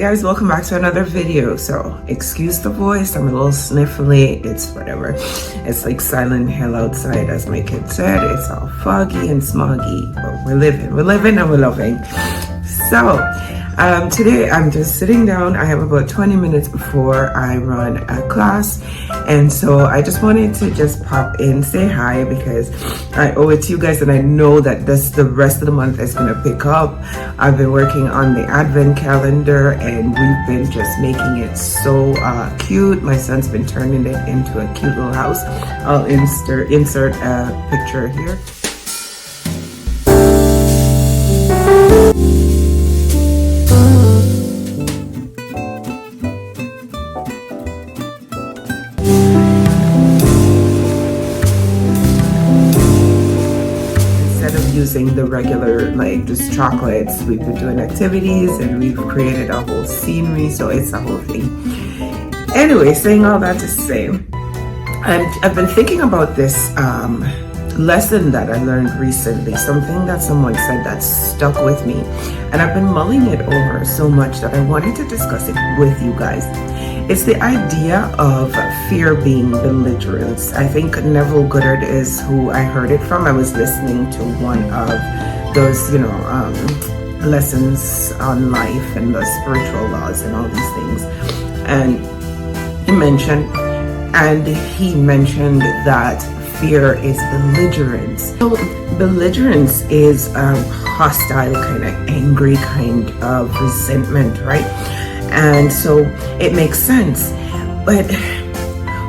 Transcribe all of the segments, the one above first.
guys, welcome back to another video. So excuse the voice, I'm a little sniffly, it's whatever. It's like silent hell outside, as my kid said. It's all foggy and smoggy, but we're living and we're loving. So today I'm just sitting down. I have about 20 minutes before I run a class, and so I just wanted to just pop in, say hi, because I owe it to you guys, and I know that the rest of the month is gonna pick up. I've been working on the advent calendar, and we've been just making it so cute. My son's been turning it into a cute little house. I'll insert a picture here. Using the regular, like just chocolates, we've been doing activities and we've created a whole scenery, so it's a whole thing. Anyway, saying all that to say, I've been thinking about this lesson that I learned recently, something that someone said that stuck with me, and I've been mulling it over so much that I wanted to discuss it with you guys. It's the idea of fear being belligerent. I think Neville Goddard is who I heard it from. I was listening to one of those, lessons on life and the spiritual laws and all these things. And he mentioned that fear is belligerent. So belligerence is a hostile, kind of angry kind of resentment, right? And so it makes sense. But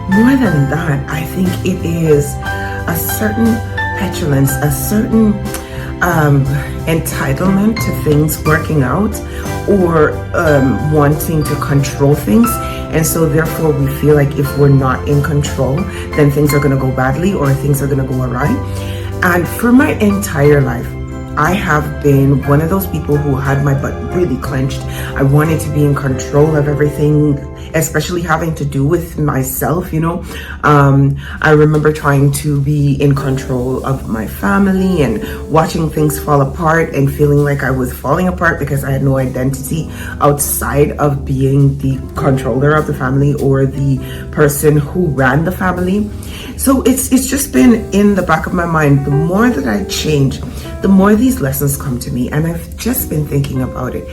more than that, I think it is a certain petulance, a certain entitlement to things working out, or wanting to control things. And so therefore we feel like if we're not in control, then things are going to go badly or things are going to go awry. And for my entire life, I have been one of those people who had my butt really clenched. I wanted to be in control of everything, especially having to do with myself, I remember trying to be in control of my family and watching things fall apart and feeling like I was falling apart because I had no identity outside of being the controller of the family or the person who ran the family. So it's just been in the back of my mind. The more that I change, the more these lessons come to me, and I've just been thinking about it.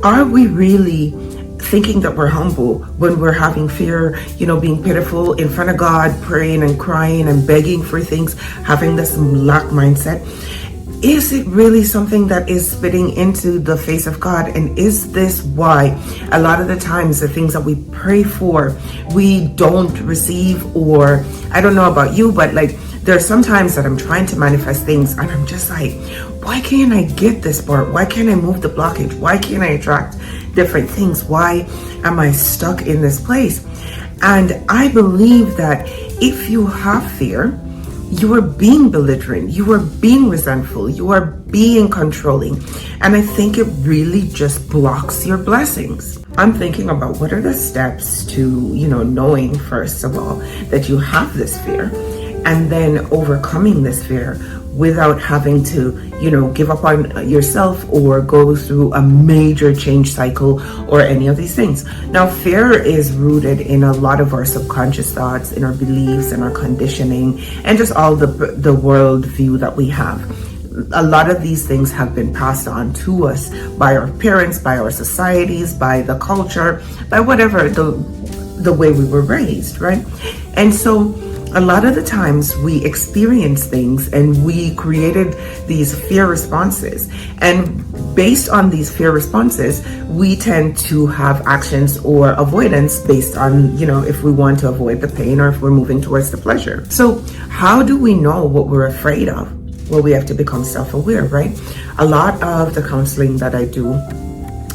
Are we really thinking that we're humble when we're having fear, being pitiful in front of God, praying and crying and begging for things, having this lack mindset? Is it really something that is spitting into the face of God? And is this why a lot of the times the things that we pray for, we don't receive? Or I don't know about you, but there are some times that I'm trying to manifest things and I'm just like, why can't I get this part? Why can't I move the blockage? Why can't I attract different things? Why am I stuck in this place? And I believe that if you have fear, you are being belligerent, you are being resentful, you are being controlling. And I think it really just blocks your blessings. I'm thinking about what are the steps to, knowing, first of all, that you have this fear, and then overcoming this fear without having to, give up on yourself or go through a major change cycle or any of these things. Now, fear is rooted in a lot of our subconscious thoughts, in our beliefs and our conditioning, and just all the world view that we have. A lot of these things have been passed on to us by our parents, by our societies, by the culture, by whatever the way we were raised, right? And so a lot of the times we experience things and we created these fear responses, and based on these fear responses we tend to have actions or avoidance based on if we want to avoid the pain or if we're moving towards the pleasure. So how do we know what we're afraid of? Well, we have to become self-aware, right? A lot of the counseling that I do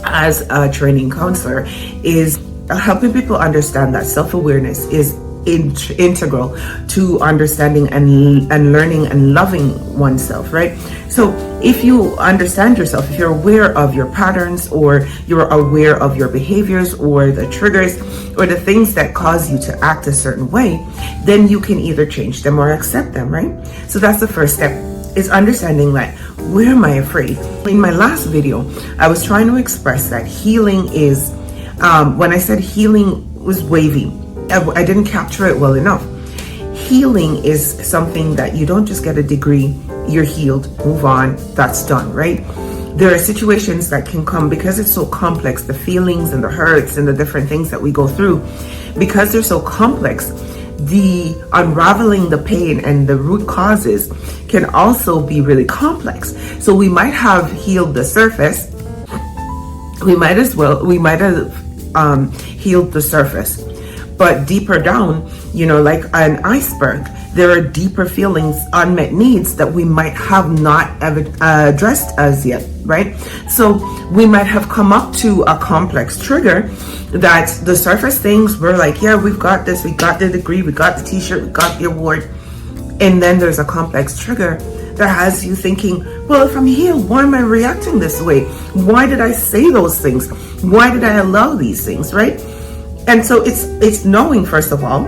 as a training counselor is helping people understand that self-awareness is integral to understanding and learning and loving oneself, right? So if you understand yourself, if you're aware of your patterns, or you're aware of your behaviors or the triggers or the things that cause you to act a certain way, then you can either change them or accept them, right? So that's the first step, is understanding where am I afraid? In my last video, I was trying to express that healing is When I said healing was wavy, I didn't capture it well enough. Healing is something that you don't just get a degree, you're healed, move on, that's done, right? There are situations that can come because it's so complex, the feelings and the hurts and the different things that we go through, because they're so complex, the unraveling the pain and the root causes can also be really complex. So we might have healed the surface, we might have healed the surface, but deeper down, like an iceberg, there are deeper feelings, unmet needs that we might have not ever addressed as yet, right? So we might have come up to a complex trigger that the surface things were like, yeah, we've got this, we got the degree, we got the t-shirt, we got the award. And then there's a complex trigger that has you thinking, well, if I'm healed, why am I reacting this way? Why did I say those things? Why did I allow these things, right? And so it's knowing, first of all,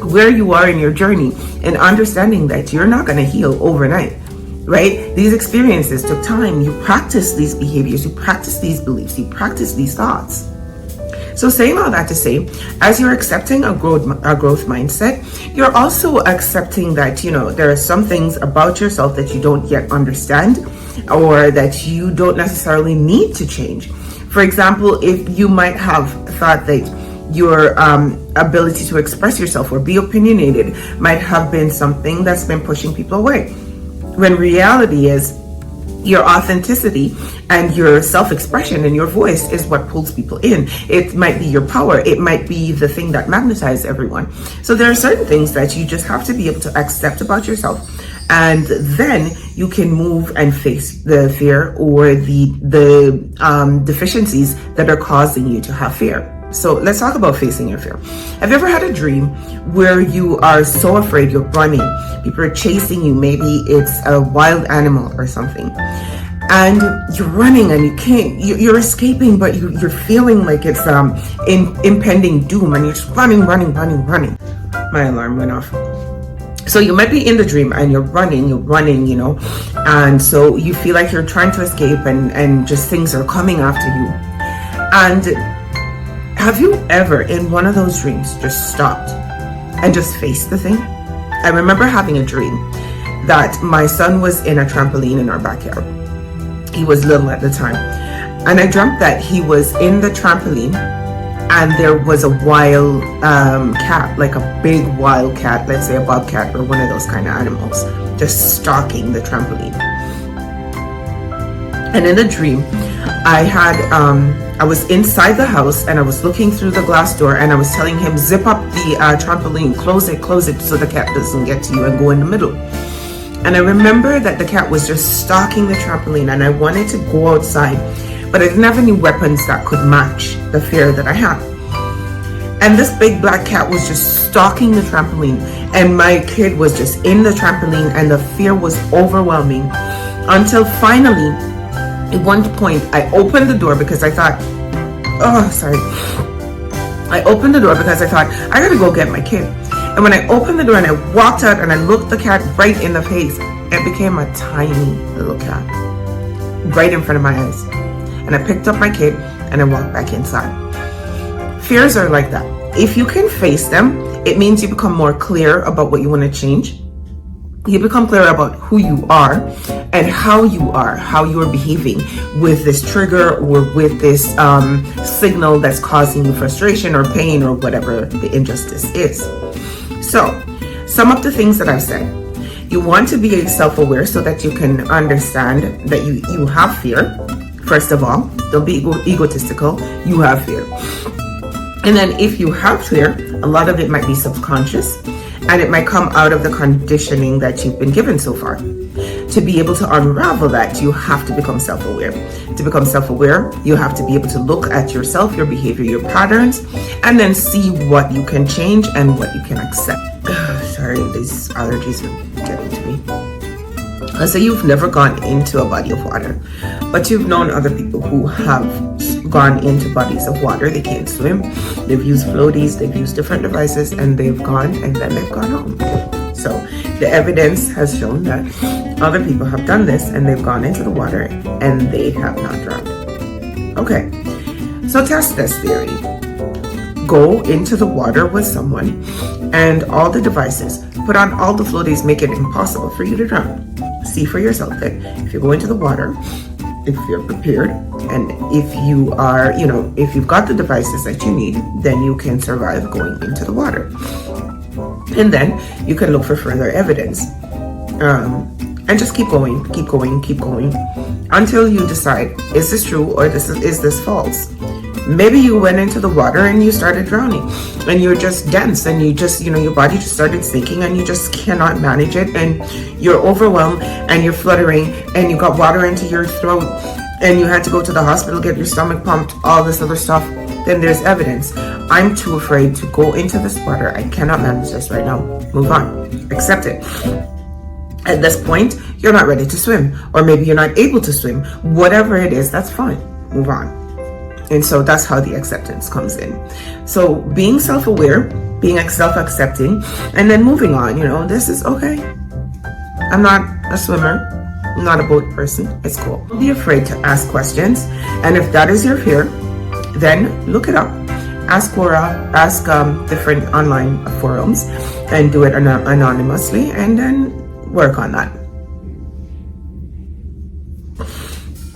where you are in your journey and understanding that you're not going to heal overnight, right? These experiences took time. You practice these behaviors, you practice these beliefs, you practice these thoughts. So saying all that to say, as you're accepting a growth mindset, you're also accepting that, there are some things about yourself that you don't yet understand or that you don't necessarily need to change. For example, if you might have thought that your ability to express yourself or be opinionated might have been something that's been pushing people away, when reality is your authenticity and your self-expression and your voice is what pulls people in. It might be your power. It might be the thing that magnetizes everyone. So there are certain things that you just have to be able to accept about yourself, and then you can move and face the fear or the deficiencies that are causing you to have fear. So let's talk about facing your fear. Have you ever had a dream where you are so afraid you're running, people are chasing you, maybe it's a wild animal or something, and you're running and you can't, you're escaping, but you're feeling like it's impending doom, and you're just running. My alarm went off. So you might be in the dream and you're running, and so you feel like you're trying to escape and just things are coming after you. And have you ever in one of those dreams just stopped and just faced the thing? I remember having a dream that my son was in a trampoline in our backyard. He was little at the time. And I dreamt that he was in the trampoline and there was a wild cat, like a big wild cat, let's say a bobcat or one of those kind of animals, just stalking the trampoline. And in the dream, I was inside the house and I was looking through the glass door and I was telling him, zip up the trampoline, close it so the cat doesn't get to you and go in the middle. And I remember that the cat was just stalking the trampoline and I wanted to go outside, but I didn't have any weapons that could match the fear that I had. And this big black cat was just stalking the trampoline and my kid was just in the trampoline and the fear was overwhelming until finally, at one point, I opened the door because I thought, I opened the door because I thought, I gotta go get my kid. And when I opened the door and I walked out and I looked the cat right in the face, it became a tiny little cat right in front of my eyes. And I picked up my kid and I walked back inside. Fears are like that. If you can face them, it means you become more clear about what you want to change. You become clear about who you are and how you are behaving with this trigger or with this signal that's causing you frustration or pain or whatever the injustice is. So, some of the things that I've said. You want to be self-aware so that you can understand that you have fear. First of all, don't be egotistical. You have fear. And then if you have fear, a lot of it might be subconscious. And it might come out of the conditioning that you've been given so far. To be able to unravel that, you have to become self-aware. To become self-aware, you have to be able to look at yourself, your behavior, your patterns, and then see what you can change and what you can accept. Sorry, these allergies are getting to me. Let's say you've never gone into a body of water, but you've known other people who have gone into bodies of water. They can't swim. They've used floaties, they've used different devices, and they've gone and then they've gone home. So the evidence has shown that other people have done this and they've gone into the water and they have not drowned. Okay, So test this theory. Go into the water with someone and all the devices. Put on all the floaties, make it impossible for you to drown. See for yourself that if you go into the water, if you're prepared, and if you are, if you've got the devices that you need, then you can survive going into the water. And then you can look for further evidence. And just keep going until you decide, is this true or is this false? Maybe you went into the water and you started drowning and you're just dense and you just, your body just started sinking and you just cannot manage it and you're overwhelmed and you're fluttering and you got water into your throat and you had to go to the hospital, get your stomach pumped, all this other stuff. Then there's evidence. I'm too afraid to go into this water. I cannot manage this right now. Move on. Accept it. At this point, you're not ready to swim, or maybe you're not able to swim. Whatever it is, that's fine. Move on. And so that's how the acceptance comes in. So being self-aware, being self-accepting, and then moving on. This is okay. I'm not a swimmer. I'm not a boat person. It's cool. Don't be afraid to ask questions. And if that is your fear, then look it up. Ask Quora, ask different online forums, and do it anonymously, and then work on that.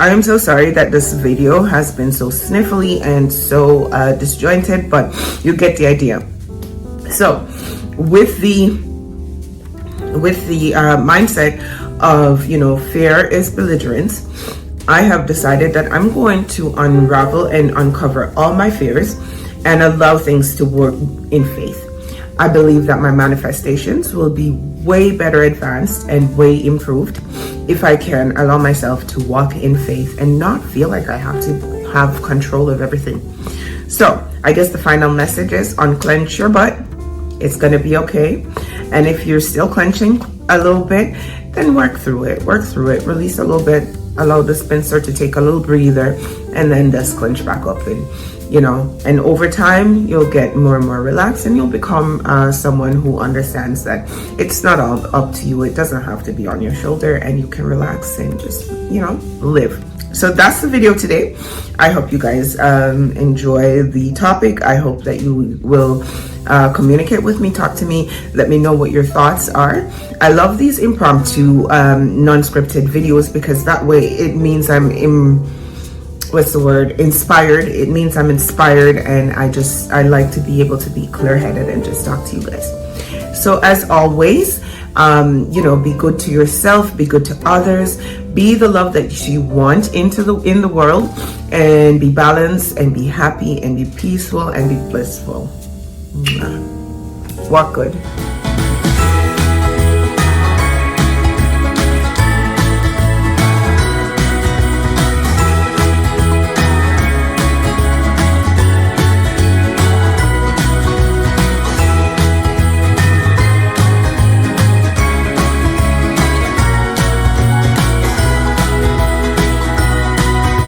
I am so sorry that this video has been so sniffly and so disjointed, but you get the idea. So with the mindset of, fear is belligerence, I have decided that I'm going to unravel and uncover all my fears and allow things to work in faith. I believe that my manifestations will be way better advanced and way improved if I can allow myself to walk in faith and not feel like I have to have control of everything. So I guess the final message is unclench your butt. It's going to be okay. And if you're still clenching a little bit, then work through it, release a little bit, allow the spinster to take a little breather, and then just clench back up. And over time, you'll get more and more relaxed, and you'll become someone who understands that it's not all up to you. It doesn't have to be on your shoulder, and you can relax and just, live. So that's the video today. I hope you guys enjoy the topic. I hope that you will communicate with me, talk to me, let me know what your thoughts are. I love these impromptu, non-scripted videos because that way it means inspired. It means I'm inspired, and I like to be able to be clear-headed and just talk to you guys. So as always, be good to yourself, be good to others, be the love that you want in the world, and be balanced and be happy and be peaceful and be blissful. Walk good.